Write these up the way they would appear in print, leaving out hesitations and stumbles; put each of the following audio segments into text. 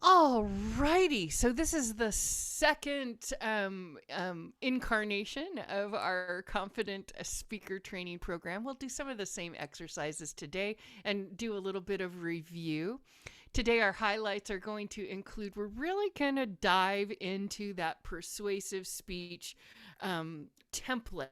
All righty. So this is the second incarnation of our Confident Speaker Training Program. We'll do some of the same exercises today and do a little bit of review. Today, our highlights are going to include, we're really going to dive into that persuasive speech template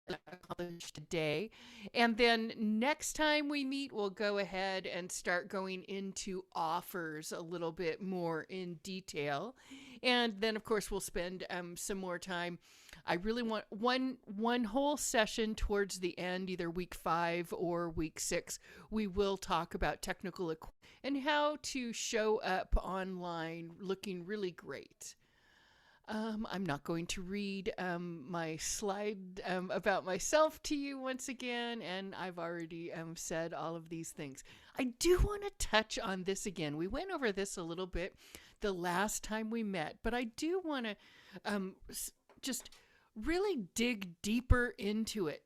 accomplished today. And then next time we meet, we'll go ahead and start going into offers a little bit more in detail. And then, of course, we'll spend some more time. I really want one whole session towards the end, either week 5 or week 6. We will talk about technical equipment and how to show up online looking really great. I'm not going to read my slide about myself to you once again, and I've already said all of these things. I do want to touch on this again. We went over this a little bit the last time we met, but I do want to just really dig deeper into it.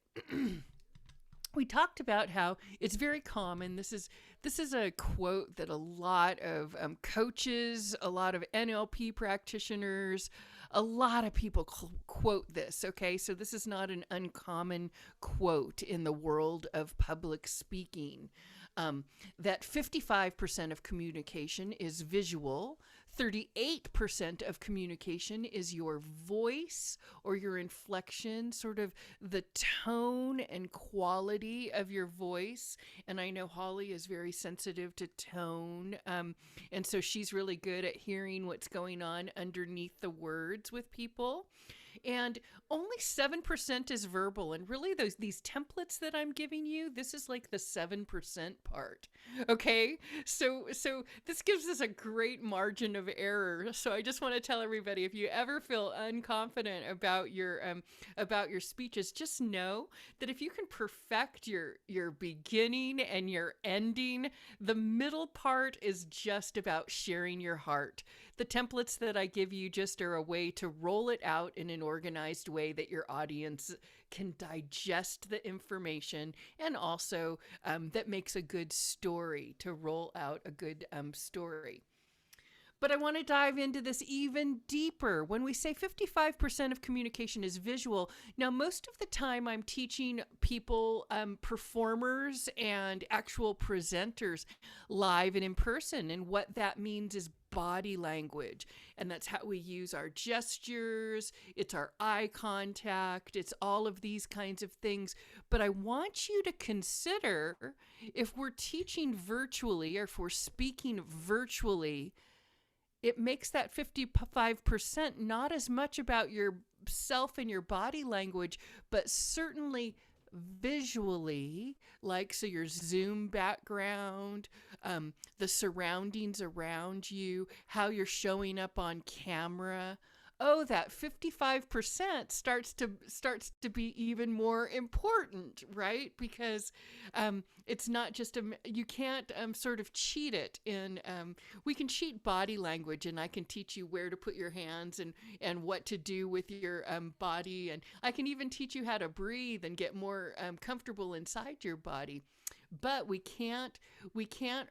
We talked about how it's very common. This is a quote that a lot of coaches, a lot of NLP practitioners, a lot of people quote this. Okay, so this is not an uncommon quote in the world of public speaking. That 55% of communication is visual, 38% of communication is your voice or your inflection, sort of the tone and quality of your voice. And I know Holly is very sensitive to tone. And so she's really good at hearing what's going on underneath the words with people. And only 7% is verbal. And really these templates that I'm giving you, this is like the 7% part. Okay? So this gives us a great margin of error. So I just want to tell everybody, if you ever feel unconfident about your speeches, just know that if you can perfect your beginning and your ending, the middle part is just about sharing your heart. The templates that I give you just are a way to roll it out in an organized way that your audience can digest the information, and also that makes a good story to roll out a good story. But I want to dive into this even deeper. When we say 55% of communication is visual, now most of the time I'm teaching people, performers and actual presenters live and in person. And what that means is body language. And that's how we use our gestures. It's our eye contact. It's all of these kinds of things. But I want you to consider, if we're teaching virtually or if we're speaking virtually, it makes that 55% not as much about yourself and your body language, but certainly visually, like, so your Zoom background, the surroundings around you, how you're showing up on camera. Oh, that 55% starts to be even more important, right? Because it's not just you can't sort of cheat it in. We can cheat body language, and I can teach you where to put your hands and what to do with your body, and I can even teach you how to breathe and get more comfortable inside your body. But we can't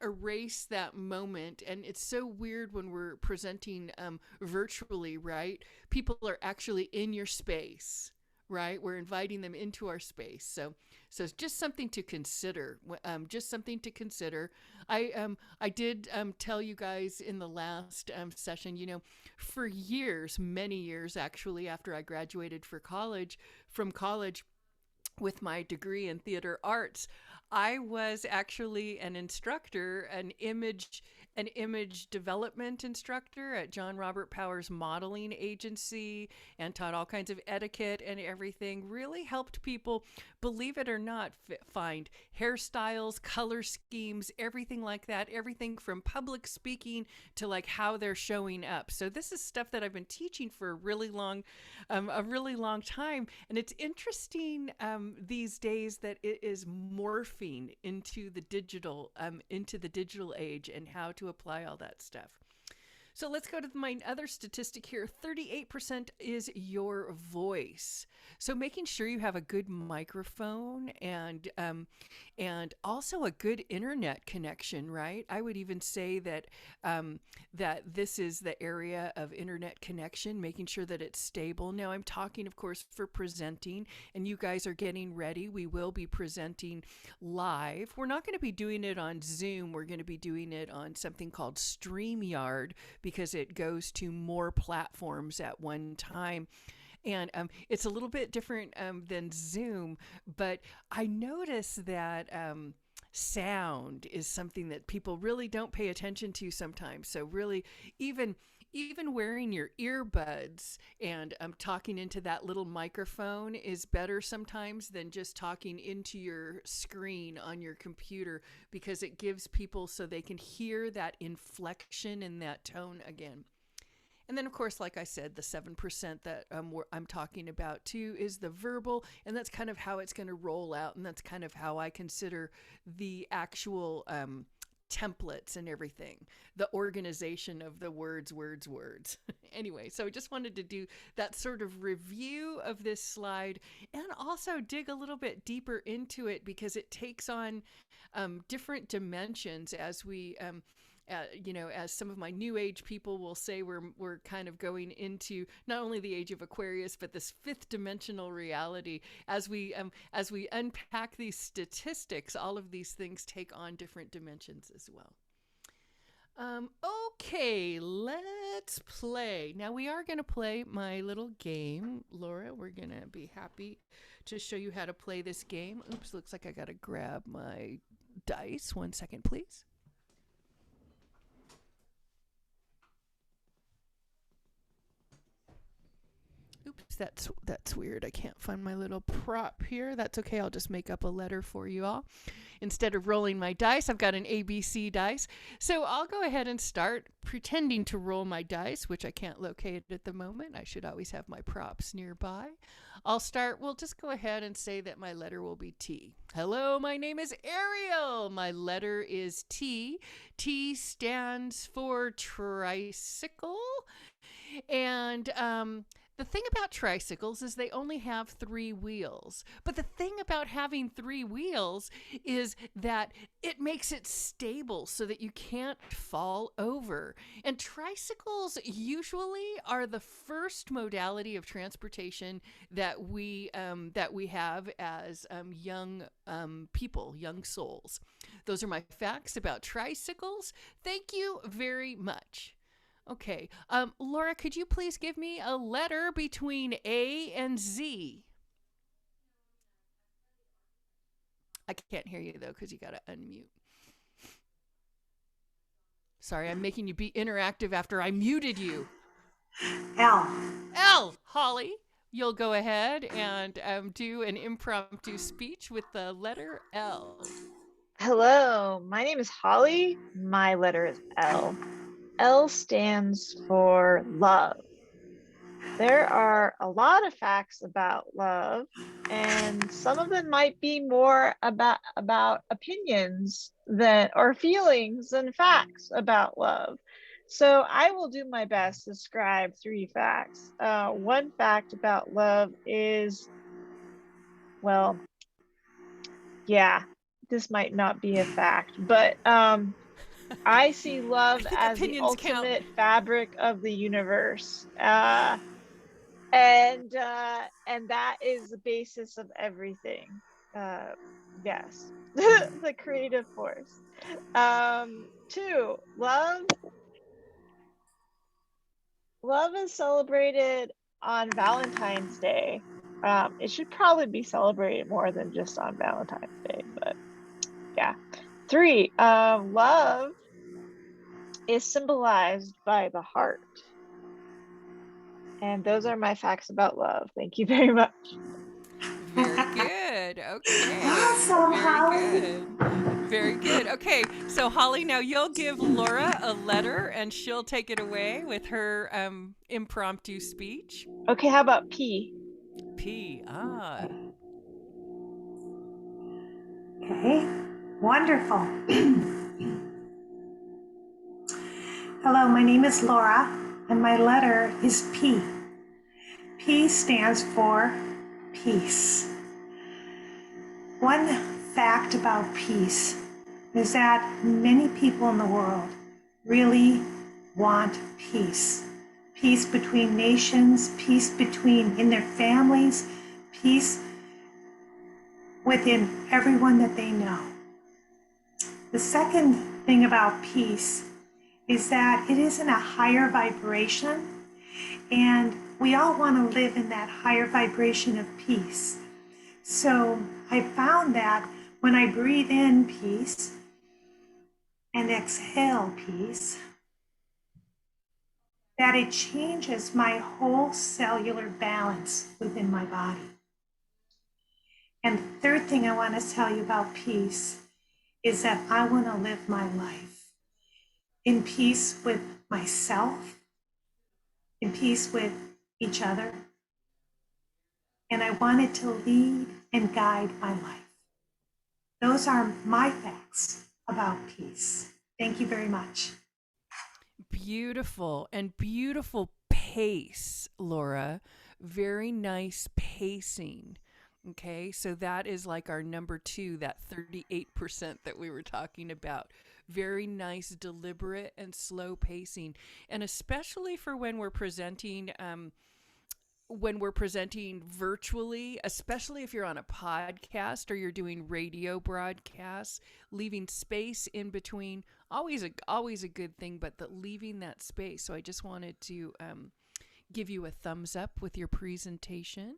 erase that moment. And it's so weird when we're presenting virtually, right? People are actually in your space, right? We're inviting them into our space. So it's just something to consider. Just something to consider. I did tell you guys in the last session, for years, many years actually, after I graduated from college with my degree in theater arts, I was actually an instructor, an image development instructor at John Robert Power's modeling agency, and taught all kinds of etiquette and everything. Really helped people, believe it or not, find hairstyles, color schemes, everything like that, everything from public speaking to like how they're showing up. So this is stuff that I've been teaching for a really long time. And it's interesting these days that it is morphing into the digital age, and how to apply all that stuff. So let's go to my other statistic here. 38% is your voice. So making sure you have a good microphone and also a good internet connection, right? I would even say that that this is the area of internet connection, making sure that it's stable. Now I'm talking, of course, for presenting, and you guys are getting ready. We will be presenting live. We're not going to be doing it on Zoom. We're going to be doing it on something called StreamYard because it goes to more platforms at one time. And it's a little bit different than Zoom, but I notice that sound is something that people really don't pay attention to sometimes. So really, even wearing your earbuds and talking into that little microphone is better sometimes than just talking into your screen on your computer, because it gives people so they can hear that inflection and that tone again. And then, of course, like I said, the 7% that I'm talking about too is the verbal, and that's kind of how it's going to roll out, and that's kind of how I consider the actual templates and everything, the organization of the words. Anyway, so I just wanted to do that sort of review of this slide and also dig a little bit deeper into it, because it takes on different dimensions as we as some of my new age people will say, we're kind of going into not only the age of Aquarius, but this fifth dimensional reality. As we unpack these statistics, all of these things take on different dimensions as well. Okay, let's play. Now we are going to play my little game. Laura, we're going to be happy to show you how to play this game. Oops, looks like I got to grab my dice. 1 second, please. Oops, that's weird. I can't find my little prop here. That's okay. I'll just make up a letter for you all. Instead of rolling my dice, I've got an ABC dice. So I'll go ahead and start pretending to roll my dice, which I can't locate at the moment. I should always have my props nearby. We'll just go ahead and say that my letter will be T. Hello, my name is Ariel. My letter is T. T stands for tricycle. And the thing about tricycles is they only have 3 wheels. But the thing about having 3 wheels is that it makes it stable so that you can't fall over. And tricycles usually are the first modality of transportation that we have as young people, young souls. Those are my facts about tricycles. Thank you very much. Okay. Laura, could you please give me a letter between A and Z? I can't hear you, though, because you got to unmute. Sorry, I'm making you be interactive after I muted you. L. L, Holly, you'll go ahead and do an impromptu speech with the letter L. Hello, my name is Holly. My letter is L. L stands for love. There are a lot of facts about love, and some of them might be more about opinions or feelings than facts about love. So I will do my best to describe 3 facts. One fact about love is, well, yeah, this might not be a fact, but I see love as the ultimate fabric of the universe. And that is the basis of everything. Yes, the creative force. 2, love is celebrated on Valentine's Day. It should probably be celebrated more than just on Valentine's Day, but yeah. 3, love is symbolized by the heart. And those are my facts about love. Thank you very much. Very good. Okay. Awesome, Holly. Good. Very good. Okay, so Holly, now you'll give Laura a letter and she'll take it away with her impromptu speech. Okay, how about P? P. Okay, wonderful. Hello, my name is Laura, and my letter is P. P stands for peace. One fact about peace is that many people in the world really want peace. Peace between nations, peace in their families, peace within everyone that they know. The second thing about peace is that it is in a higher vibration, and we all want to live in that higher vibration of peace. So I found that when I breathe in peace and exhale peace, that it changes my whole cellular balance within my body. And the third thing I want to tell you about peace is that I want to live my life in peace with myself, in peace with each other, and I wanted to lead and guide my life. Those are my facts about peace. Thank you very much. Beautiful and beautiful pace, Laura. Very nice pacing. Okay, so that is like our number 2, that 38% that we were talking about. Very nice, deliberate, and slow pacing. And especially for when we're presenting virtually, especially if you're on a podcast or you're doing radio broadcasts, leaving space in between, always a good thing, but leaving that space. So I just wanted to give you a thumbs up with your presentation.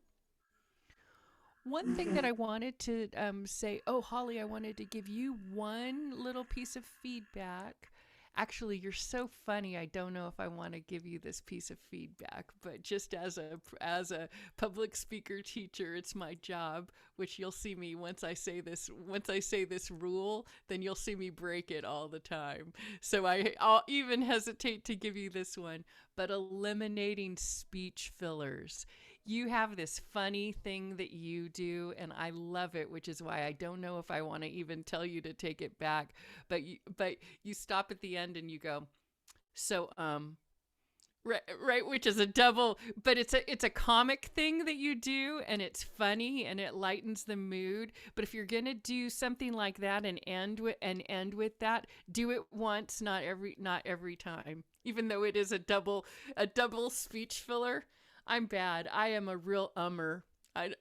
One thing that I wanted to say, Holly, I wanted to give you one little piece of feedback. Actually, you're so funny. I don't know if I want to give you this piece of feedback, but just as a public speaker teacher, it's my job, which you'll see me once I say this rule, then you'll see me break it all the time. So I'll even hesitate to give you this one, but eliminating speech fillers. You have this funny thing that you do, and I love it, which is why I don't know if I want to even tell you to take it back. But you stop at the end and you go, so right, which is a double, but it's a comic thing that you do, and it's funny and it lightens the mood. But if you're gonna do something like that and end with that, do it once, not every time. Even though it is a double speech filler. I'm bad. I am a real I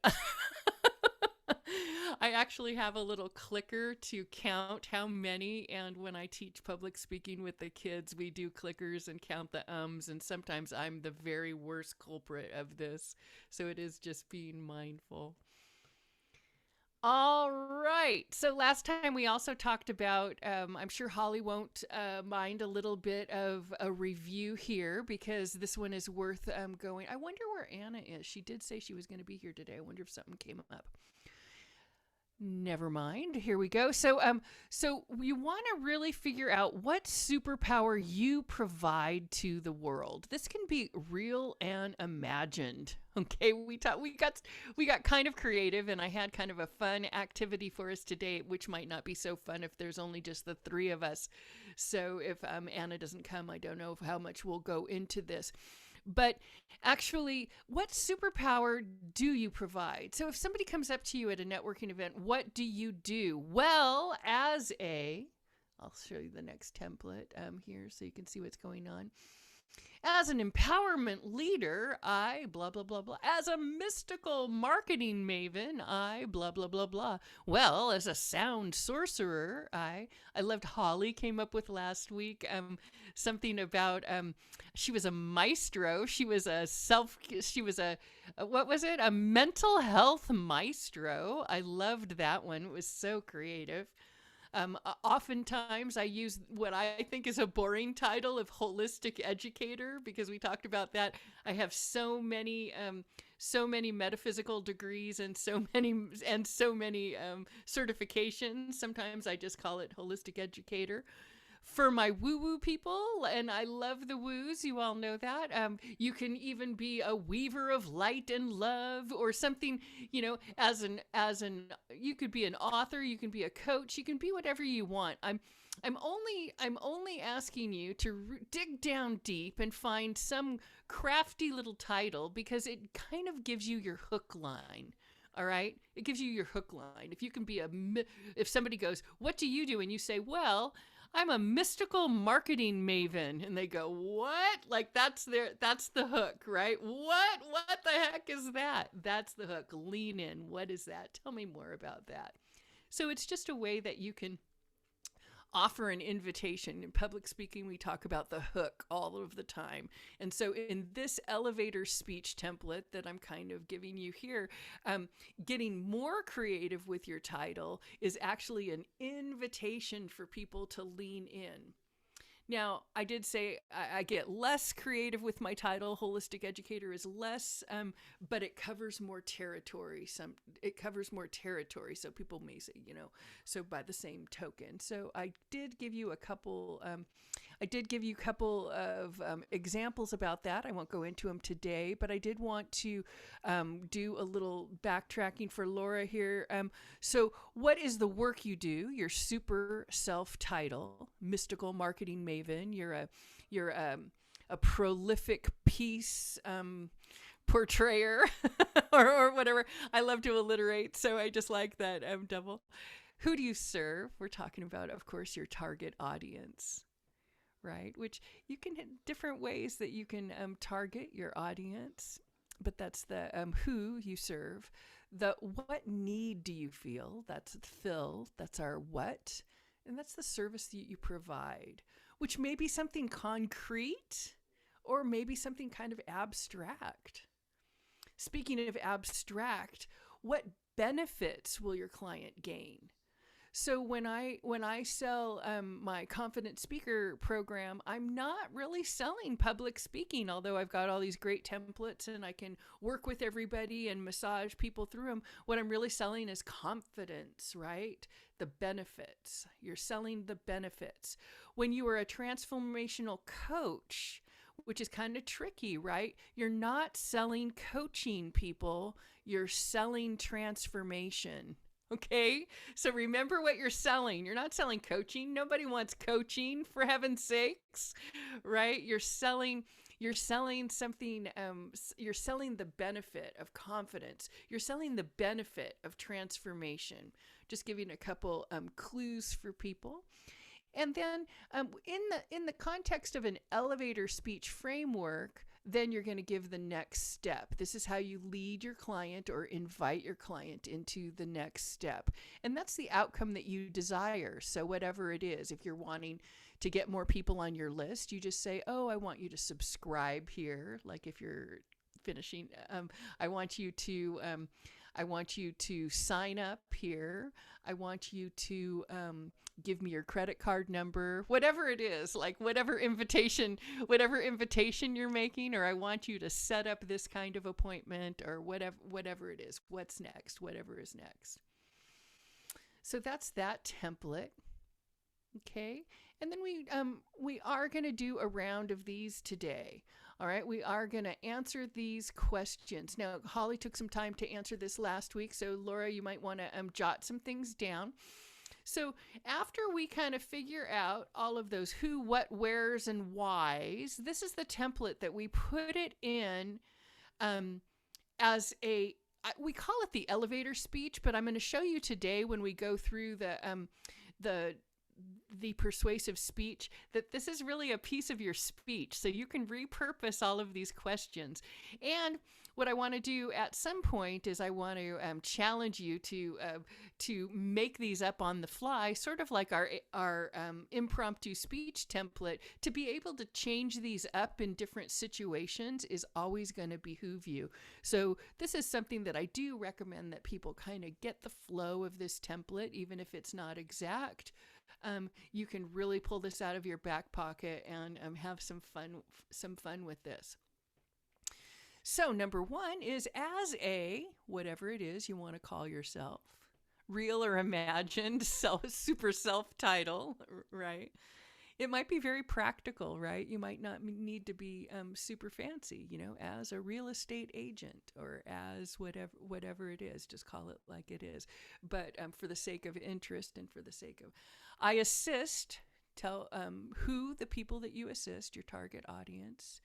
actually have a little clicker to count how many, and when I teach public speaking with the kids, we do clickers and count the ums, and sometimes I'm the very worst culprit of this. So it is just being mindful. All right. So last time we also talked about, I'm sure Holly won't mind a little bit of a review here because this one is worth going. I wonder where Anna is. She did say she was going to be here today. I wonder if something came up. Never mind. Here we go. So you want to really figure out what superpower you provide to the world. This can be real and imagined. Okay, we got kind of creative, and I had kind of a fun activity for us today, which might not be so fun if there's only just the 3 of us. So if Anna doesn't come, I don't know how much we'll go into this. But actually, what superpower do you provide? So if somebody comes up to you at a networking event, what do you do? Well, I'll show you the next template here so you can see what's going on. As an empowerment leader, I blah, blah, blah, blah. As a mystical marketing maven, I blah, blah, blah, blah. Well, as a sound sorcerer, I loved Holly came up with last week something about she was a maestro. She was a mental health maestro. I loved that one. It was so creative. Oftentimes I use what I think is a boring title of holistic educator because we talked about that. I have so many metaphysical degrees and so many certifications. Sometimes I just call it holistic educator. For my woo-woo people, and I love the woos, you all know that. You can even be a weaver of light and love, or something. You could be an author, you can be a coach, you can be whatever you want. I'm only asking you to dig down deep and find some crafty little title, because it kind of gives you your hook line. All right, it gives you your hook line. If you can be if somebody goes, "What do you do?" and you say, "Well, I'm a mystical marketing maven," and they go, "What?" Like that's the hook, right? What the heck is that? That's the hook. Lean in. What is that? Tell me more about that. So it's just a way that you can offer an invitation. In public speaking, we talk about the hook all of the time. And so in this elevator speech template that I'm kind of giving you here, getting more creative with your title is actually an invitation for people to lean in. Now, I did say I get less creative with my title. Holistic Educator is less, but it covers more territory. It covers more territory. So people may say, so by the same token. So I did give you a couple. Of examples about that. I won't go into them today, but I did want to do a little backtracking for Laura here. So what is the work you do? Your super self-title, mystical marketing maven. You're a prolific peace portrayer or whatever. I love to alliterate, so I just like that double. Who do you serve? We're talking about, of course, your target audience. Right? Which you can hit different ways that you can target your audience, but that's the who you serve. The what need do you feel? That's fill. That's our what. And that's the service that you provide, which may be something concrete or maybe something kind of abstract. Speaking of abstract, what benefits will your client gain? So when I sell my Confident Speaker program, I'm not really selling public speaking, although I've got all these great templates and I can work with everybody and massage people through them. What I'm really selling is confidence, right? The benefits. You're selling the benefits. When you are a transformational coach, which is kind of tricky, right? You're not selling coaching, people. You're selling transformation. Okay, so remember what you're selling. You're not selling coaching. Nobody wants coaching, for heaven's sakes, right? You're selling something. You're selling the benefit of confidence. You're selling the benefit of transformation. Just giving a couple clues for people. And then in the context of an elevator speech framework, then you're going to give the next step. This is how you lead your client or invite your client into the next step. And that's the outcome that you desire. So whatever it is, if you're wanting to get more people on your list, you just say, "Oh, I want you to subscribe here." Like if you're finishing, I want you to sign up here. I want you to give me your credit card number, whatever it is, like whatever invitation you're making, or I want you to set up this kind of appointment, or whatever it is. What's next? Whatever is next. So that's that template. Okay. And then we are going to do a round of these today. All right, we are going to answer these questions. Now, Holly took some time to answer this last week, so Laura, you might want to jot some things down. So after we kind of figure out all of those who, what, wheres, and whys, this is the template that we put it in as we call it the elevator speech, but I'm going to show you today when we go through the persuasive speech that this is really a piece of your speech, so you can repurpose all of these questions. And what I want to do at some point is I want to challenge you to make these up on the fly, sort of like our impromptu speech template. To be able to change these up in different situations is always going to behoove you. So this is something that I do recommend that people kind of get the flow of this template, even if it's not exact. You can really pull this out of your back pocket and have some fun with this. So number one is, as a whatever it is you want to call yourself, real or imagined, super self-title, right? It might be very practical, right? You might not need to be super fancy, as a real estate agent or as whatever it is. Just call it like it is. But for the sake of interest and for the sake of, I assist. Tell who the people that you assist, your target audience.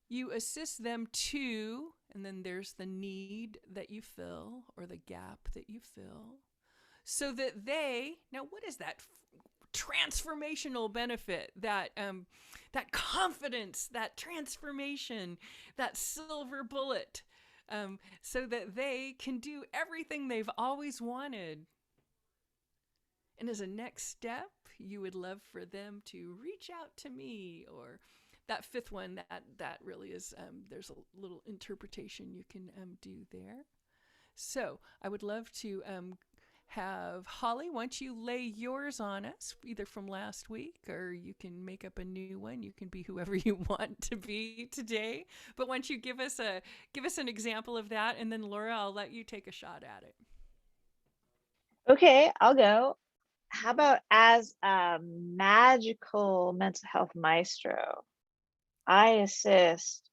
You assist them to, and then there's the need that you fill or the gap that you fill, so that now what is that transformational benefit, that confidence, that transformation, that silver bullet, so that they can do everything they've always wanted. And as a next step, you would love for them to reach out to me. Or that fifth one, that really is, there's a little interpretation you can do there. So I would love to have Holly, why don't you lay yours on us, either from last week, or you can make up a new one. You can be whoever you want to be today. But why don't you give us an example of that, and then Laura, I'll let you take a shot at it. Okay, I'll go. How about as a magical mental health maestro, I assist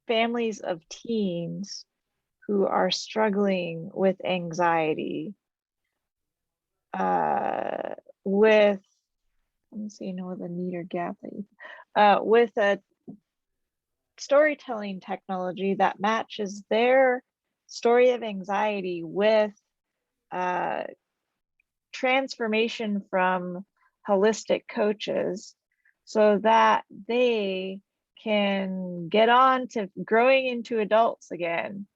families of teens who are struggling with anxiety, with, let me see, with a need or gap that you, with a storytelling technology that matches their story of anxiety with transformation from holistic coaches, so that they can get on to growing into adults again.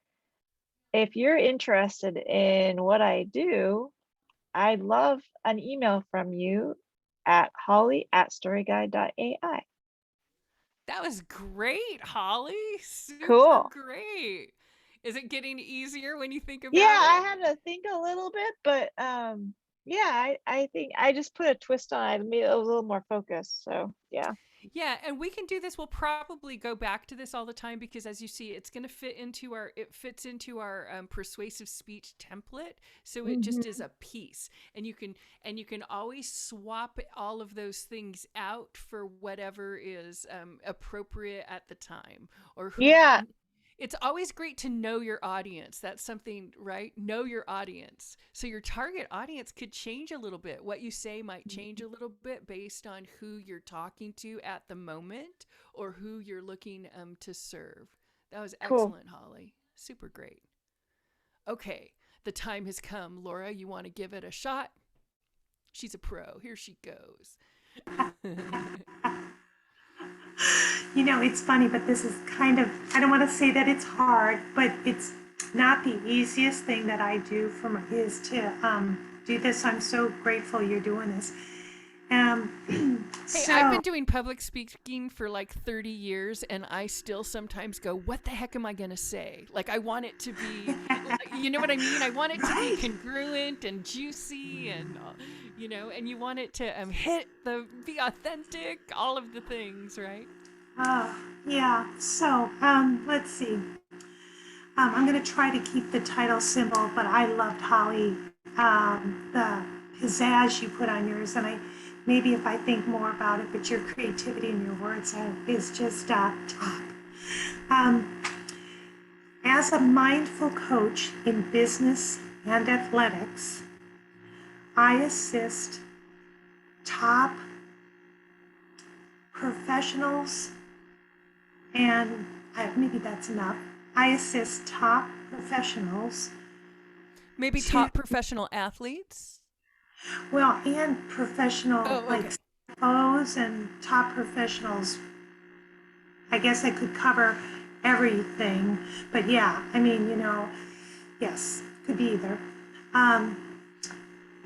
If you're interested in what I do, I'd love an email from you at holly@storyguide.ai. That was great, Holly. Super Cool. great. Is it getting easier when you think about Yeah, it? I had to think a little bit, but yeah, I think I just put a twist on it, made it a little more focused. So yeah. Yeah, and we can do this. We'll probably go back to this all the time, because as you see, it's going to fits into our persuasive speech template. So it just is a piece, and you can always swap all of those things out for whatever is appropriate at the time, or who. Yeah. It's always great to know your audience. That's something, right? Know your audience. So your target audience could change a little bit. What you say might change a little bit based on who you're talking to at the moment, or who you're looking to serve. That was excellent, Cool. Holly. Super great. Okay, the time has come. Laura, you want to give it a shot? She's a pro. Here she goes. It's funny, but this is kind of, I don't want to say that it's hard, but it's not the easiest thing that I do is to do this. I'm so grateful you're doing this. Hey, I've been doing public speaking for like 30 years, and I still sometimes go, what the heck am I going to say? Like, I want it to be, you know what I mean? I want it to be congruent and juicy, and, and you want it to be authentic, all of the things, right? Oh, yeah. So, let's see. I'm going to try to keep the title simple, but I loved, Holly, the pizzazz you put on yours, and maybe if I think more about it, but your creativity in your words is just top. As a mindful coach in business and athletics, I assist top professionals, and maybe that's enough. I assist top professionals. Maybe top professional athletes? Well, and professional, like CFOs and top professionals. I guess I could cover everything, but yeah, yes, could be either.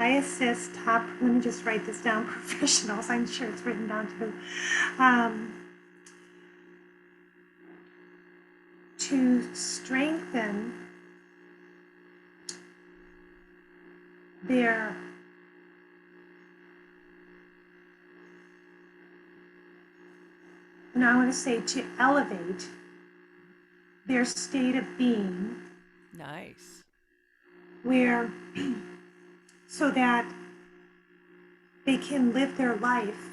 I assist top, let me just write this down, professionals, I'm sure it's written down too, to strengthen their and I want to say to elevate their state of being. Nice. Where, so that they can live their life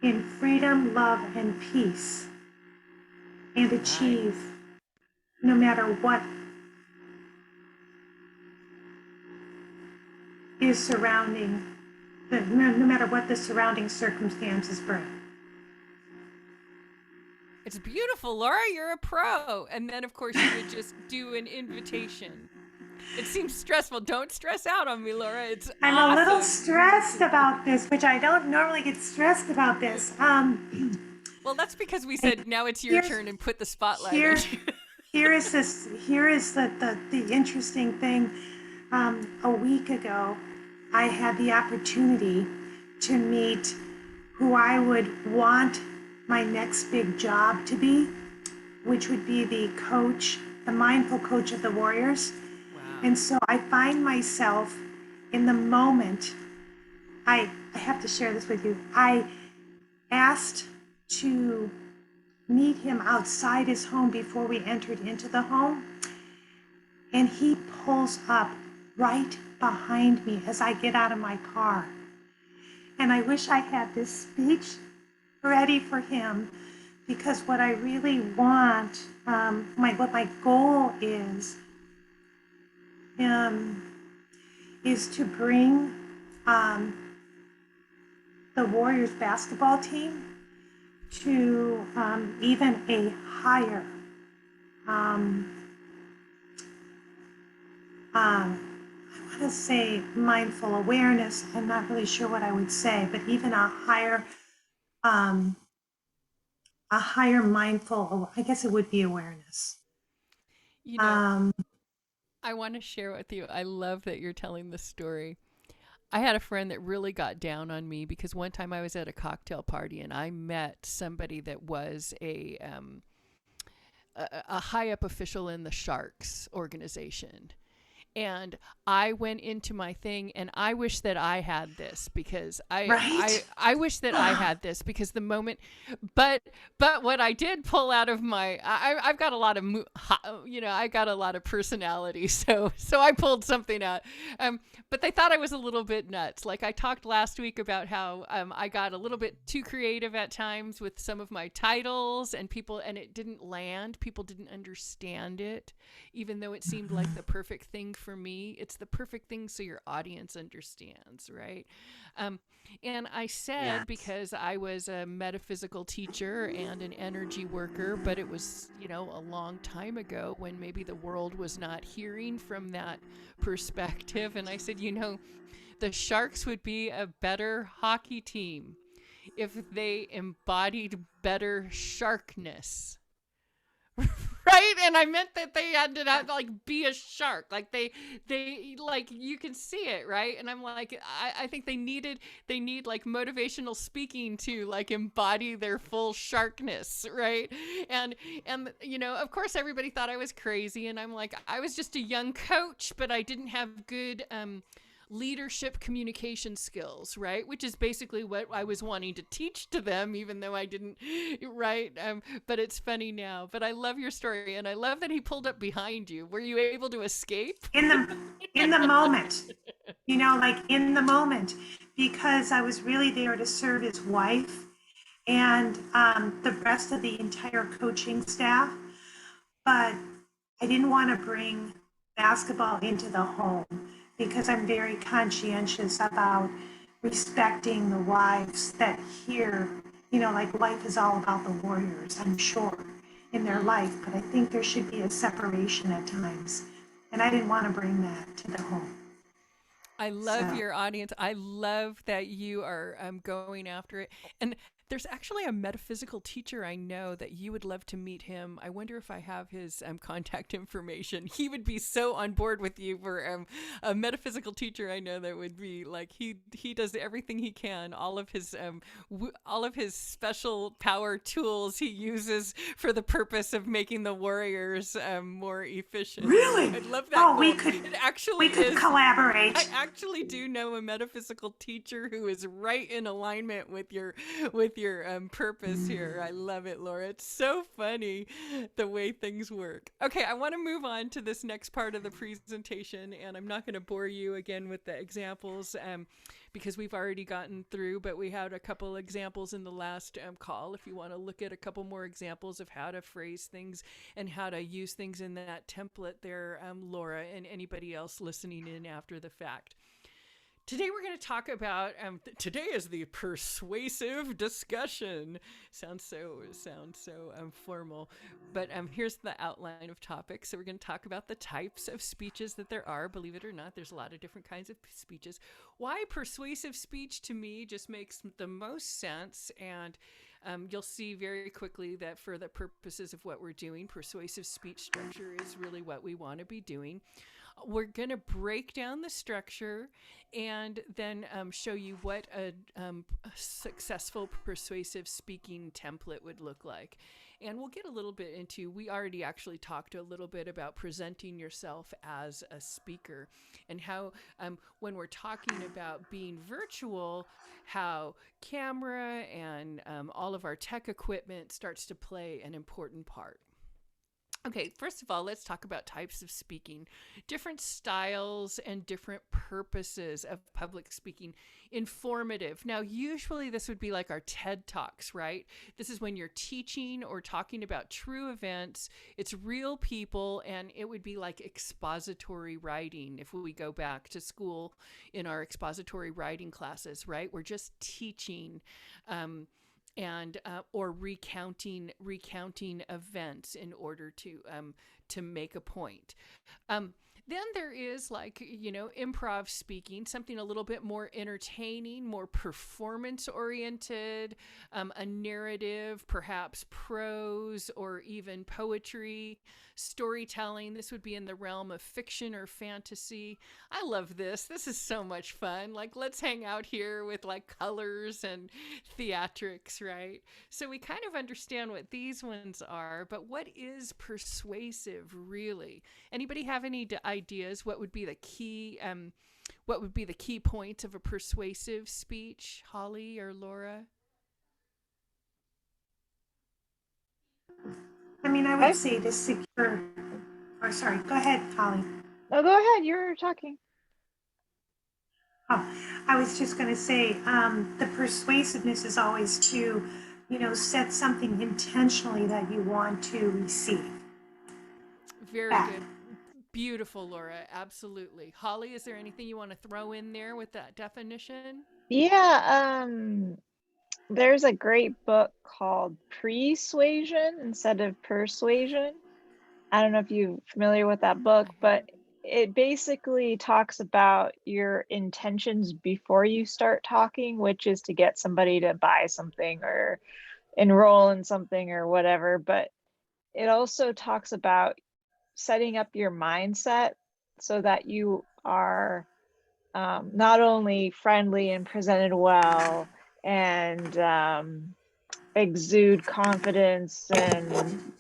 in freedom, love, and peace, and achieve no matter what is surrounding, no matter what the surrounding circumstances bring. It's beautiful, Laura. You're a pro. And then, of course, you would just do an invitation. It seems stressful. Don't stress out on me, Laura. It's I'm awesome. a little stressed about this, which I don't normally get stressed about this. Well, that's because we said now it's your turn and put the spotlight on you. Here is the interesting thing. A week ago, I had the opportunity to meet who I would want my next big job to be, which would be the coach, the mindful coach of the Warriors. Wow. And so I find myself in the moment, I have to share this with you. I asked to meet him outside his home before we entered into the home. And he pulls up right behind me as I get out of my car. And I wish I had this speech ready for him, because what I really want, what my goal is to bring the Warriors basketball team to even a higher I want to say mindful awareness. I'm not really sure what I would say, but even a higher mindful, I guess it would be awareness. You know, I want to share with you. I love that you're telling this story. I had a friend that really got down on me because one time I was at a cocktail party and I met somebody that was a high up official in the Sharks organization. And I went into my thing and I wish that I had this because I wish that I had this because the moment, but what I did pull out of my, I've got a lot of, I got a lot of personality. So I pulled something out. But they thought I was a little bit nuts. Like I talked last week about how I got a little bit too creative at times with some of my titles and it didn't land. People didn't understand it, even though it seemed like the perfect thing for me. It's the perfect thing so your audience understands, right? And I said, because I was a metaphysical teacher and an energy worker, but it was, a long time ago when maybe the world was not hearing from that perspective. And I said, the Sharks would be a better hockey team if they embodied better sharkness. Right? And I meant that they had to be a shark. Like they you can see it, right? And I'm like, I think they need like motivational speaking to like embody their full sharkness, right? And of course everybody thought I was crazy, and I'm like, I was just a young coach, but I didn't have good leadership communication skills, right? Which is basically what I was wanting to teach to them, even though I didn't, right? But it's funny now. But I love your story, and I love that he pulled up behind you. Were you able to escape? In the moment, in the moment, because I was really there to serve his wife and the rest of the entire coaching staff. But I didn't want to bring basketball into the home, because I'm very conscientious about respecting the wives that hear, life is all about the Warriors, I'm sure, in their life, but I think there should be a separation at times. And I didn't want to bring that to the home. I love your audience. I love that you are going after it. And there's actually a metaphysical teacher I know that you would love to meet him. I wonder if I have his contact information. He would be so on board with you for a metaphysical teacher I know that would be like, he does everything he can. All of his special power tools he uses for the purpose of making the Warriors more efficient. Really? I'd love that. Oh, we could collaborate. I actually do know a metaphysical teacher who is right in alignment with your your purpose here. I love it, Laura. It's so funny the way things work. Okay, I want to move on to this next part of the presentation, and I'm not going to bore you again with the examples because we've already gotten through, but we had a couple examples in the last call. If you want to look at a couple more examples of how to phrase things and how to use things in that template there, Laura, and anybody else listening in after the fact. Today we're going to talk about, today is the persuasive discussion. Sounds so formal, but here's the outline of topics. So we're going to talk about the types of speeches that there are. Believe it or not, there's a lot of different kinds of speeches. Why persuasive speech to me just makes the most sense, and you'll see very quickly that for the purposes of what we're doing, persuasive speech structure is really what we want to be doing. We're going to break down the structure and then show you what a successful persuasive speaking template would look like. And we'll get a little bit into, we already actually talked a little bit about presenting yourself as a speaker and how when we're talking about being virtual, how camera and all of our tech equipment starts to play an important part. Okay, first of all, let's talk about types of speaking, different styles and different purposes of public speaking. Informative. Now, usually this would be like our TED Talks, right? This is when you're teaching or talking about true events. It's real people, and it would be like expository writing if we go back to school in our expository writing classes, right? We're just teaching and or recounting events in order to make a point. Then there is improv speaking, something a little bit more entertaining, more performance oriented, a narrative, perhaps prose or even poetry, storytelling. This would be in the realm of fiction or fantasy. I love this. This is so much fun. Like, let's hang out here with like colors and theatrics, right? So we kind of understand what these ones are, but what is persuasive really? Anybody have any ideas? What would be the key points of a persuasive speech? Holly or Laura? I mean, I would say to secure, or sorry, go ahead, Holly. No, go ahead. You're talking. Oh, I was just going to say the persuasiveness is always to, set something intentionally that you want to receive. Very back. Good. Beautiful, Laura. Absolutely. Holly, is there anything you want to throw in there with that definition? Yeah, there's a great book called Persuasion instead of Persuasion. I don't know if you're familiar with that book, but it basically talks about your intentions before you start talking, which is to get somebody to buy something or enroll in something or whatever. But it also talks about setting up your mindset so that you are not only friendly and presented well and exude confidence and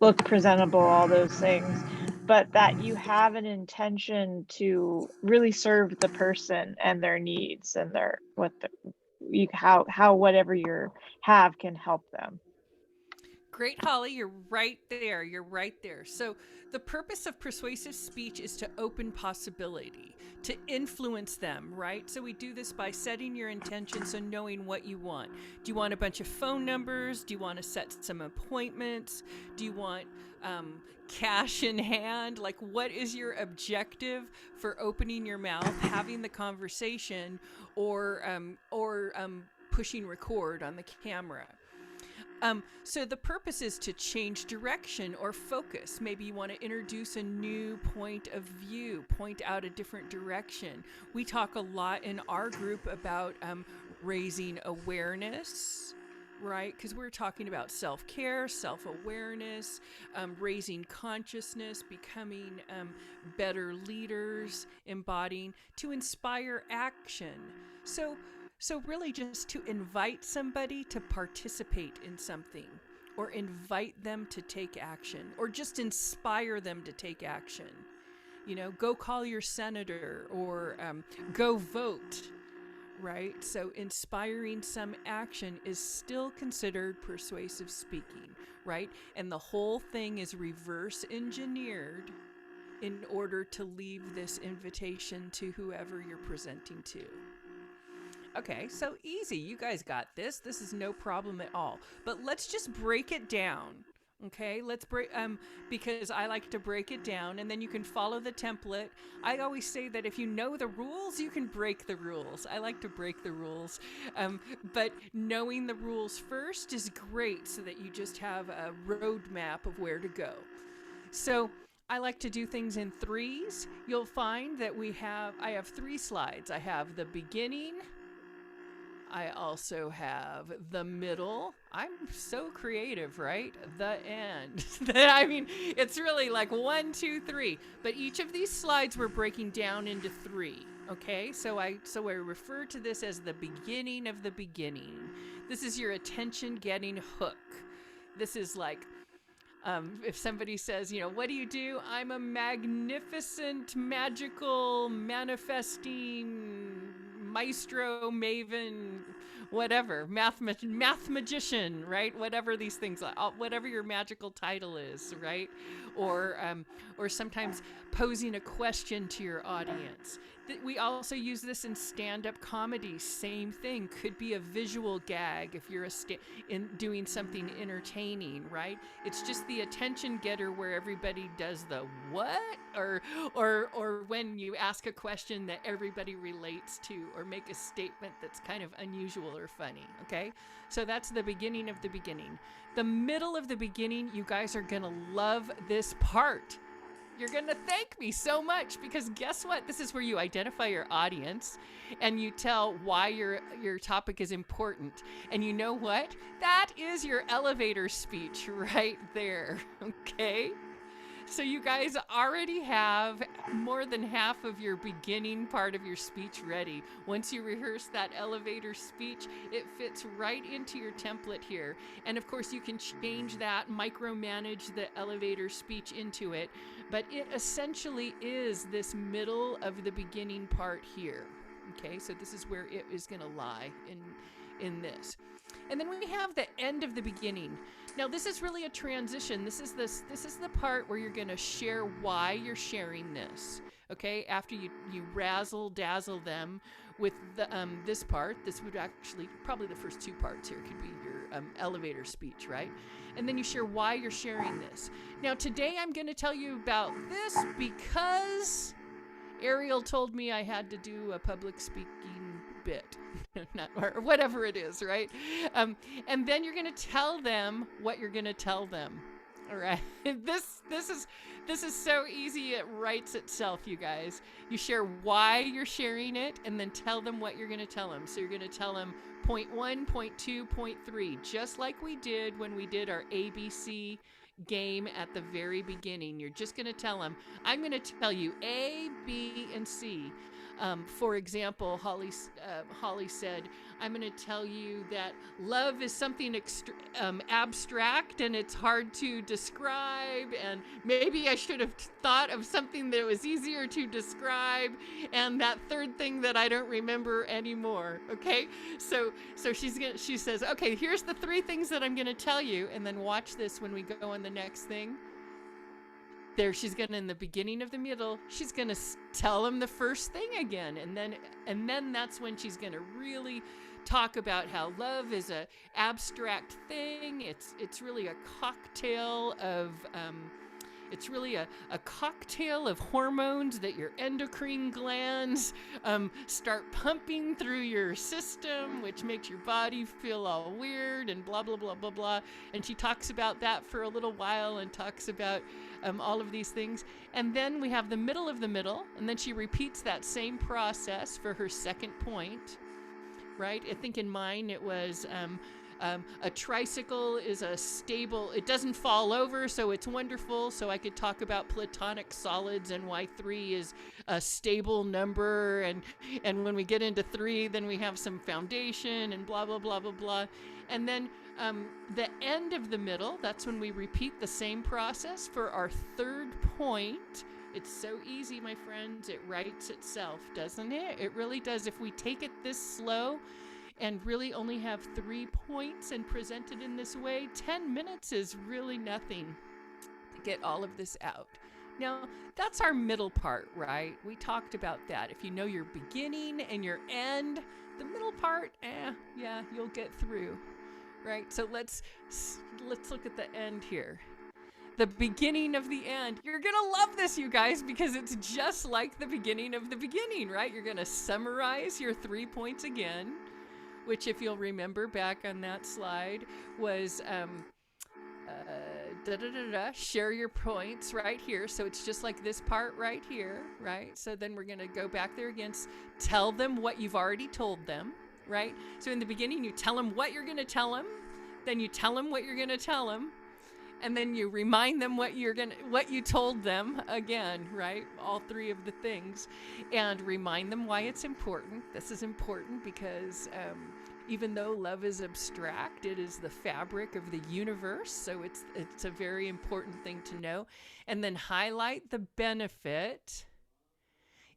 look presentable, all those things, but that you have an intention to really serve the person and their needs and how whatever you have can help them. Great, Holly. You're right there. You're right there. So the purpose of persuasive speech is to open possibility, to influence them, right? So we do this by setting your intentions and knowing what you want. Do you want a bunch of phone numbers? Do you want to set some appointments? Do you want cash in hand? Like, what is your objective for opening your mouth, having the conversation, or pushing record on the camera? So the purpose is to change direction or focus. Maybe you want to introduce a new point of view, point out a different direction. We talk a lot in our group about raising awareness, right? Because we're talking about self-care, self-awareness, raising consciousness, becoming better leaders, embodying, to inspire action. So really just to invite somebody to participate in something, or invite them to take action, or just inspire them to take action. Go call your senator, or go vote, right? So inspiring some action is still considered persuasive speaking, right? And the whole thing is reverse engineered in order to leave this invitation to whoever you're presenting to. Okay, so easy. You guys got this. This is no problem at all. But let's just break it down. Okay, let's break because I like to break it down and then you can follow the template. I always say that if you know the rules, you can break the rules. I like to break the rules. But knowing the rules first is great so that you just have a roadmap of where to go. So I like to do things in threes. You'll find that I have 3 slides. I have the beginning. I also have the middle. I'm so creative, right? The end. I mean, it's really like 1, 2, 3. But each of these slides we're breaking down into 3. Okay, so I refer to this as the beginning of the beginning. This is your attention-getting hook. This is like if somebody says, what do? I'm a magnificent, magical, manifesting maestro, maven, whatever, math magician, right? Whatever these things are, whatever your magical title is, right? Or sometimes posing a question to your audience. We also use this in stand-up comedy. Same thing. Could be a visual gag if you're doing something entertaining, right? It's just the attention getter where everybody does the what, or when you ask a question that everybody relates to, or make a statement that's kind of unusual or funny. Okay, so that's the beginning of the beginning. The middle of the beginning, you guys are gonna love this part. You're going to thank me so much because guess what? This is where you identify your audience and you tell why your topic is important. And you know what? That is your elevator speech right there. Okay? So you guys already have more than half of your beginning part of your speech ready. Once you rehearse that elevator speech, it fits right into your template here. And of course, you can change that, micromanage the elevator speech into it. But it essentially is this middle of the beginning part here. Okay, so this is where it is going to lie in this. And then we have the end of the beginning. Now this is really a transition. This is the part where you're going to share why you're sharing this. Okay, after you razzle dazzle them with this part. This would actually probably the first 2 parts here could be your elevator speech, right? And then you share why you're sharing this. Now today I'm going to tell you about this because Ariel told me I had to do a public speaking bit, or whatever it is, right? And then you're going to tell them what you're going to tell them. All right. This is so easy. It writes itself, you guys. You share why you're sharing it, and then tell them what you're going to tell them. So you're going to tell them point 1, point 2, point 3, just like we did when we did our ABC game at the very beginning. You're just going to tell them, I'm going to tell you A, B, and C. For example, Holly said, I'm going to tell you that love is something abstract and it's hard to describe, and maybe I should have thought of something that was easier to describe, and that third thing that I don't remember anymore. Okay, so she says, okay, here's the 3 things that I'm going to tell you, and then watch this when we go on the next thing. There, she's gonna, in the beginning of the middle, she's gonna tell him the first thing again, and then that's when she's gonna really talk about how love is a abstract thing. It's really a cocktail of hormones that your endocrine glands start pumping through your system, which makes your body feel all weird and blah, blah, blah, blah, blah. And she talks about that for a little while and talks about all of these things. And then we have the middle of the middle, and then she repeats that same process for her second point, right? I think in mine it was... a tricycle is a stable, it doesn't fall over, so it's wonderful. So I could talk about platonic solids and why 3 is a stable number. And when we get into 3, then we have some foundation and blah, blah, blah, blah, blah. And then the end of the middle, that's when we repeat the same process for our third point, It's so easy, my friends. It writes itself, doesn't it? It really does. If we take it this slow and really only have 3 points and present it in this way, 10 minutes is really nothing to get all of this out. Now, that's our middle part, right? We talked about that. If you know your beginning and your end, the middle part, yeah, you'll get through, right? So let's look at the end here. The beginning of the end. You're going to love this, you guys, because it's just like the beginning of the beginning, right? You're going to summarize your 3 points again, which, if you'll remember back on that slide, was share your points right here. So it's just like this part right here, right? So then we're going to go back there again. Tell them what you've already told them, right? So in the beginning, you tell them what you're going to tell them. Then you tell them what you're going to tell them. And then you remind them what you told them again, right? All 3 of the things, and remind them why it's important. This is important because even though love is abstract, it is the fabric of the universe. So it's a very important thing to know. And then highlight the benefit.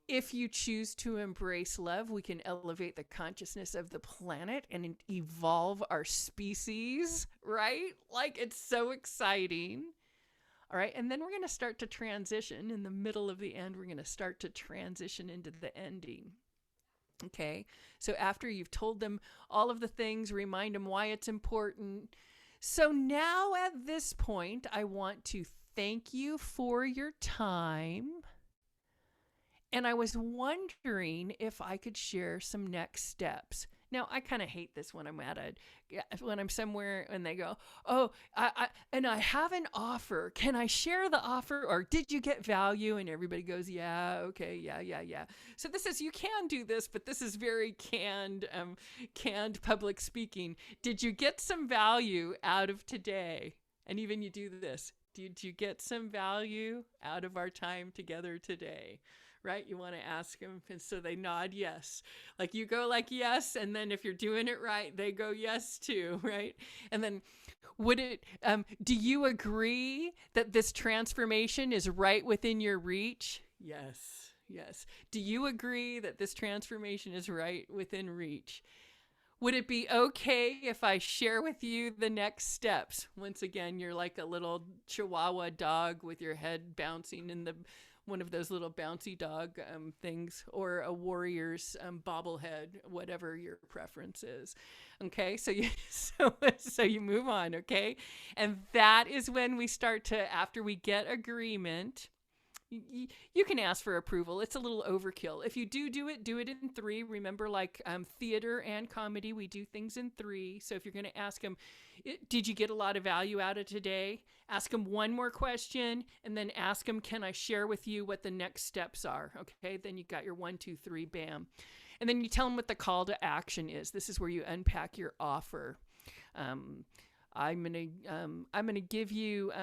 If you choose to embrace love, we can elevate the consciousness of the planet and evolve our species, right? Like, it's so exciting. All right, and then we're going to start to transition. In the middle of the end, we're going to start to transition into the ending. Okay, so after you've told them all of the things, remind them why it's important. So now at this point, I want to thank you for your time. And I was wondering if I could share some next steps. Now, I kind of hate this when I'm somewhere and they go, oh, I have an offer. Can I share the offer? Or did you get value? And everybody goes, yeah, okay, yeah. So you can do this, but this is very canned public speaking. Did you get some value out of today? And even you do this. Did you get some value out of our time together today? Right? You want to ask them, and so they nod yes. Like, you go like yes, and then if you're doing it right, they go yes too, right? And then do you agree that this transformation is right within your reach? Yes. Do you agree that this transformation is right within reach? Would it be okay if I share with you the next steps? Once again, you're like a little Chihuahua dog with your head bouncing in one of those little bouncy dog things, or a warrior's bobblehead, whatever your preference is. Okay, so you move on, okay? And that is when we start to, after we get agreement, you can ask for approval. It's a little overkill. If you do it in 3. Remember, like theater and comedy, we do things in 3. So if you're going to ask them, did you get a lot of value out of today? Ask them one more question, and then ask them, can I share with you what the next steps are? Okay, then you got your 1, 2, 3, bam. And then you tell them what the call to action is. This is where you unpack your offer. I'm gonna give you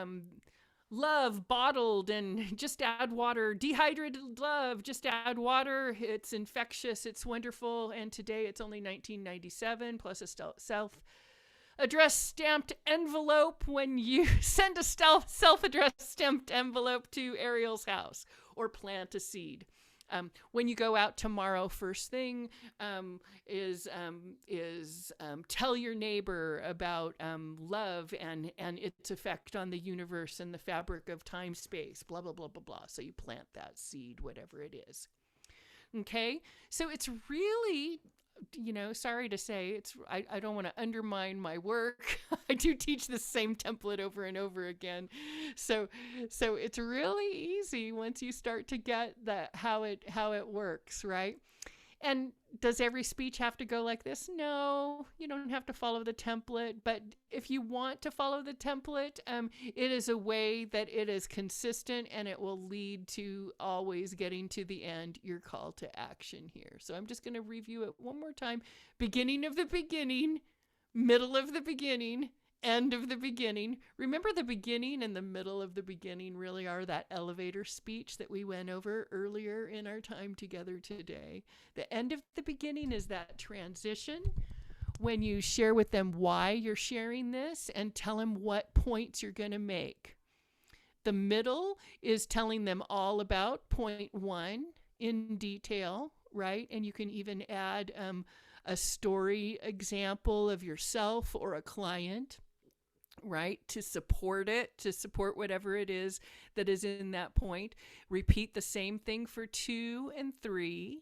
love bottled, and just add water. Dehydrated love, just add water. It's infectious, it's wonderful, and today it's only $19.97 plus a self-addressed stamped envelope when you send a self-addressed stamped envelope to Ariel's house, or plant a seed. When you go out tomorrow, first thing is tell your neighbor about love and its effect on the universe and the fabric of time, space, blah, blah, blah, blah, blah. So you plant that seed, whatever it is. Okay? So it's really, sorry to say, I don't want to undermine my work. I do teach the same template over and over again. So it's really easy once you start to get how it works, right? And does every speech have to go like this? No, you don't have to follow the template. But if you want to follow the template, it is a way that it is consistent, and it will lead to always getting to the end, your call to action here. So I'm just going to review it one more time. Beginning of the beginning, middle of the beginning, end of the beginning. Remember, the beginning and the middle of the beginning really are that elevator speech that we went over earlier in our time together today. The end of the beginning is that transition, when you share with them why you're sharing this and tell them what points you're going to make. The middle is telling them all about point one in detail, right? And you can even add a story example of yourself or a client, right? To support it, to support whatever it is that is in that point. Repeat the same thing for 2 and 3,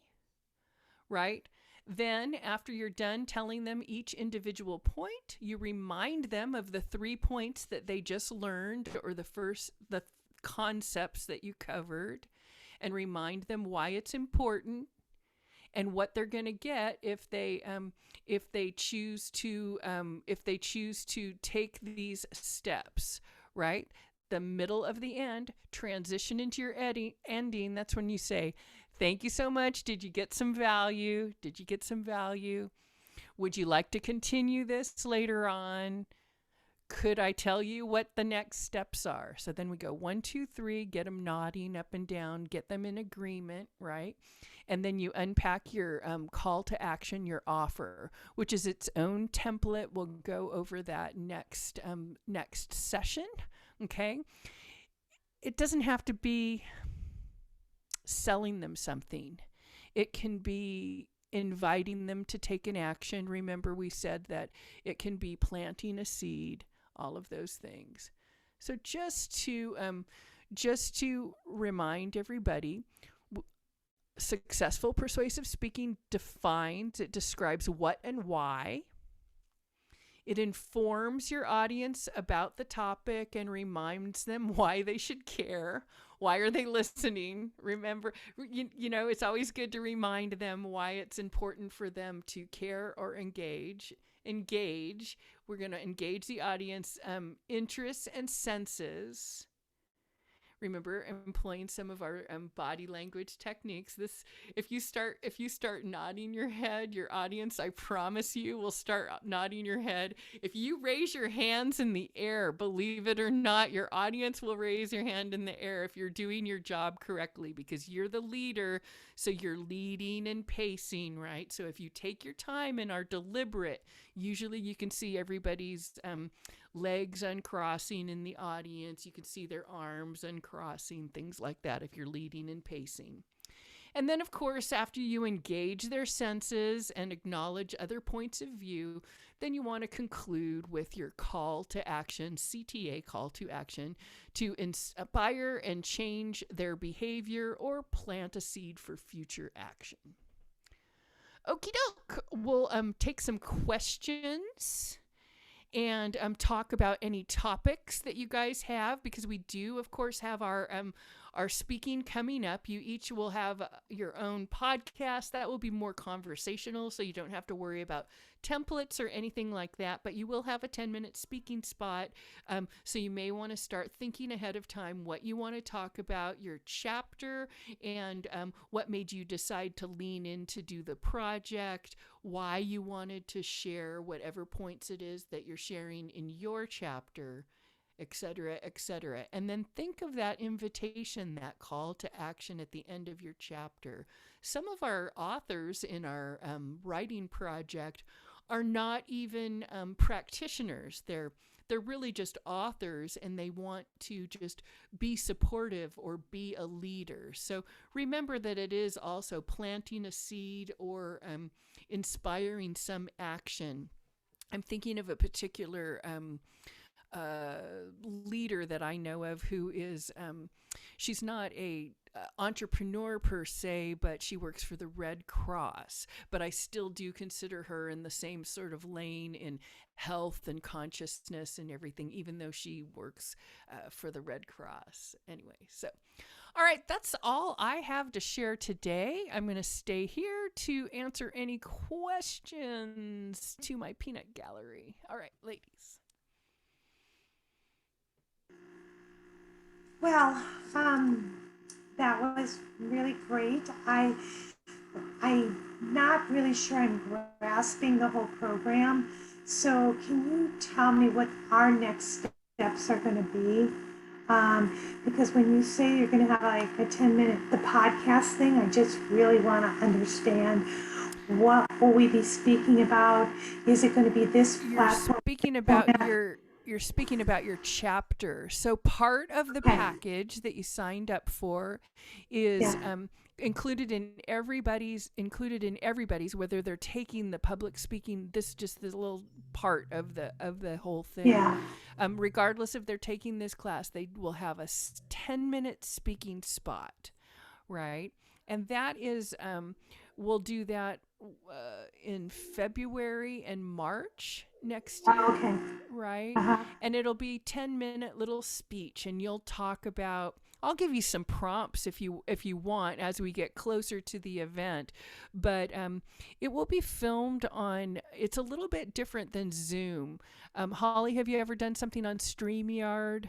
right? Then, after you're done telling them each individual point, you remind them of the 3 points that they just learned, or the concepts that you covered, and remind them why it's important and what they're going to get if they choose to take these steps, right? The middle of the end, transition into your ending. That's when you say, thank you so much. Did you get some value? Did you get some value? Would you like to continue this later on? Could I tell you what the next steps are? So then we go 1, 2, 3, get them nodding up and down, get them in agreement, right? And then you unpack your call to action, your offer, which is its own template. We'll go over that next session, okay? It doesn't have to be selling them something. It can be inviting them to take an action. Remember, we said that it can be planting a seed, all of those things. So just to remind everybody, successful persuasive speaking describes what and why. It informs your audience about the topic and reminds them why they should care. Why are they listening? Remember, it's always good to remind them why it's important for them to care or engage. We're going to engage the audience interests and senses. Remember, employing some of our body language techniques. If you start nodding your head, your audience, I promise you, will start nodding your head. If you raise your hands in the air, believe it or not, your audience will raise your hand in the air if you're doing your job correctly, because you're the leader, so you're leading and pacing, right? So if you take your time and are deliberate, usually you can see everybody's legs uncrossing in the audience. You can see their arms uncrossing, things like that, if you're leading and pacing. And then, of course, after you engage their senses and acknowledge other points of view, then you want to conclude with your call to action, CTA, call to action, to inspire and change their behavior or plant a seed for future action. Okie doke. We'll take some questions and talk about any topics that you guys have, because we do, of course, have our speaking coming up. You each will have your own podcast that will be more conversational, so you don't have to worry about templates or anything like that, but you will have a 10-minute speaking spot. So you may want to start thinking ahead of time what you want to talk about, your chapter, and what made you decide to lean in to do the project, why you wanted to share whatever points it is that you're sharing in your chapter, etc., etc. And then think of that invitation, that call to action at the end of your chapter. Some of our authors in our writing project are not even practitioners. They're really just authors, and they want to just be supportive or be a leader. So remember that it is also planting a seed or inspiring some action. I'm thinking of a particular leader that I know of who is, she's not a entrepreneur per se, but she works for the Red Cross. But I still do consider her in the same sort of lane in health and consciousness and everything, even though she works for the Red Cross. Anyway, so all right, that's all I have to share today. I'm going to stay here to answer any questions to my peanut gallery. All right, ladies. Well, that was really great. I'm not really sure I'm grasping the whole program. So can you tell me what our next steps are going to be? Because when you say you're going to have like a 10-minute, the podcast thing, I just really want to understand, what will we be speaking about? Is it going to be this platform? You're speaking about you're speaking about your chapter. So part of the package that you signed up for is included in everybody's, whether they're taking the public speaking, this little part of the whole thing. Yeah. Regardless if they're taking this class, they will have a 10-minute speaking spot, right? And that is, we'll do that in February and March next year. Okay. Right? Uh-huh. And it'll be 10-minute little speech, and you'll talk about, I'll give you some prompts if you want as we get closer to the event, but it will be filmed on, it's a little bit different than Zoom. Holly, have you ever done something on StreamYard?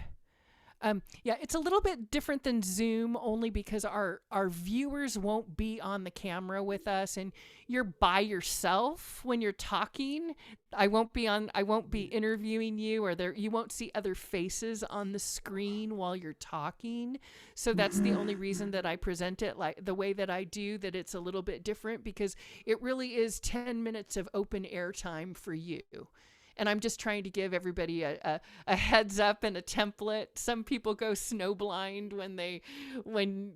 Yeah, it's a little bit different than Zoom, only because our viewers won't be on the camera with us, and you're by yourself when you're talking. I won't be interviewing you, or you won't see other faces on the screen while you're talking. So that's the only reason that I present it like the way that I do, that it's a little bit different, because it really is 10 minutes of open air time for you. And I'm just trying to give everybody a heads up and a template. Some people go snowblind when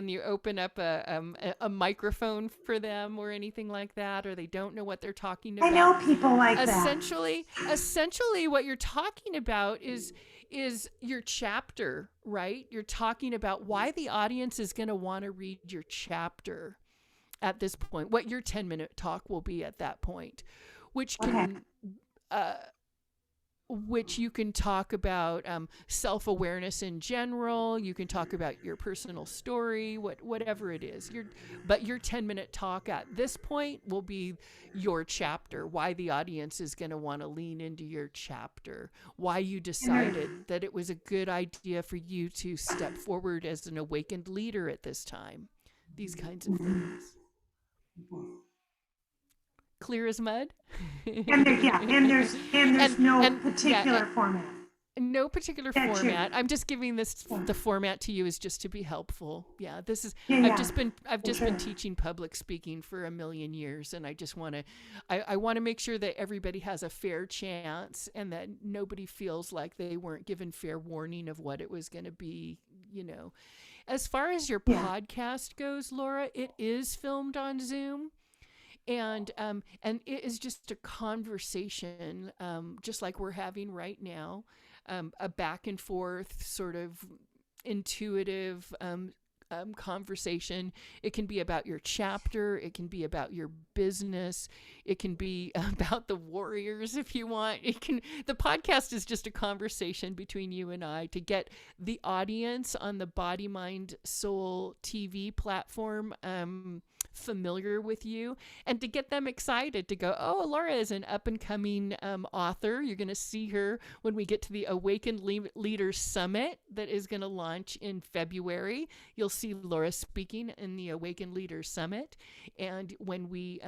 you open up a microphone for them or anything like that, or they don't know what they're talking about. I know people like Essentially, what you're talking about is your chapter, right? You're talking about why the audience is going to want to read your chapter at this point, what your 10-minute talk will be at that point, which can... which you can talk about self-awareness in general. You can talk about your personal story, whatever it is. But your 10-minute talk at this point will be your chapter, why the audience is going to want to lean into your chapter, why you decided that it was a good idea for you to step forward as an awakened leader at this time. These kinds of things. Clear as mud. And there's no particular format. No particular format. I'm just giving the format to you is just to be helpful. Yeah, this is. I've just been teaching public speaking for a million years, and I just want to. I want to make sure that everybody has a fair chance, and that nobody feels like they weren't given fair warning of what it was going to be. As far as your podcast goes, Laura, it is filmed on Zoom. And it is just a conversation, just like we're having right now, a back and forth sort of intuitive conversation. It can be about your chapter. It can be about your business. It can be about the Warriors if you want. The podcast is just a conversation between you and I to get the audience on the Body, Mind, Soul TV platform familiar with you, and to get them excited to go, oh, Laura is an up-and-coming author. You're going to see her when we get to the Awakened Leaders Summit that is going to launch in February. You'll see Laura speaking in the Awakened Leaders Summit, and when we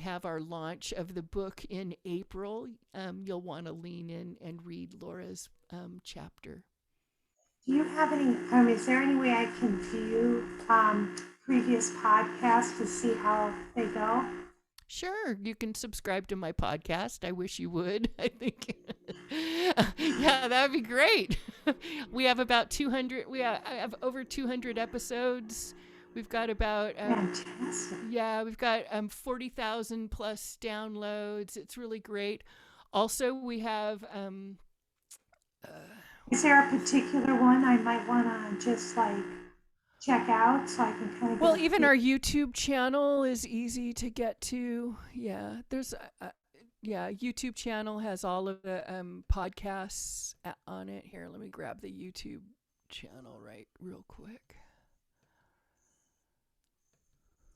have our launch of the book in April, you'll want to lean in and read Laura's chapter. Do you have any, is there any way I can view previous podcasts to see how they go? Sure, you can subscribe to my podcast. I wish you would. I think, yeah, that would be great. We have about 200. I have over 200 episodes. We've got about fantastic. Yeah, we've got 40,000 plus downloads. It's really great. Also, we have. Is there a particular one I might want to just check out so I can kind of? Well, even our YouTube channel is easy to get to. Yeah, there's YouTube channel has all of the podcasts on it. Here, let me grab the YouTube channel real quick.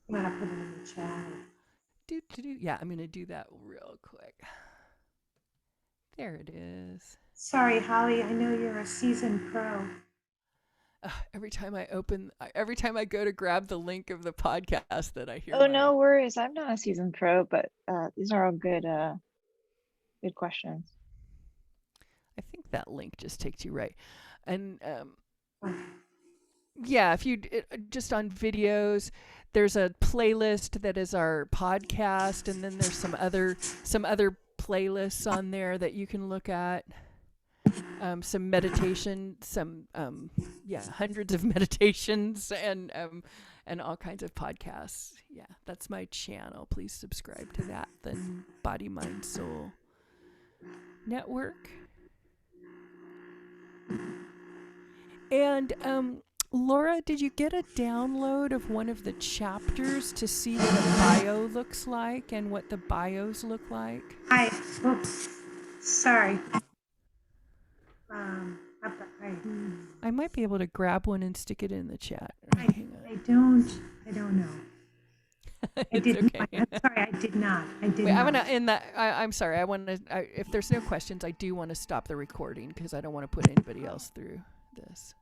I'm gonna put it in the chat. Yeah, I'm gonna do that real quick. There it is. Sorry, Holly. I know you're a seasoned pro. Every time I go to grab the link of the podcast that I hear. Oh, no worries. I'm not a seasoned pro, but these are all good questions. I think that link just takes you right. And yeah, if you just on videos, there's a playlist that is our podcast, and then there's some other playlists on there that you can look at. Some meditation, hundreds of meditations, and all kinds of podcasts. Yeah, that's my channel. Please subscribe to that. The Body, Mind, Soul Network. And Laura, did you get a download of one of the chapters to see what a bio looks like and what the bios look like? Sorry. I might be able to grab one and stick it in the chat. I don't know. It's okay. I'm sorry, I did not. Wait, I'm gonna end that. I'm sorry. I want to. If there's no questions, I do want to stop the recording because I don't want to put anybody else through this.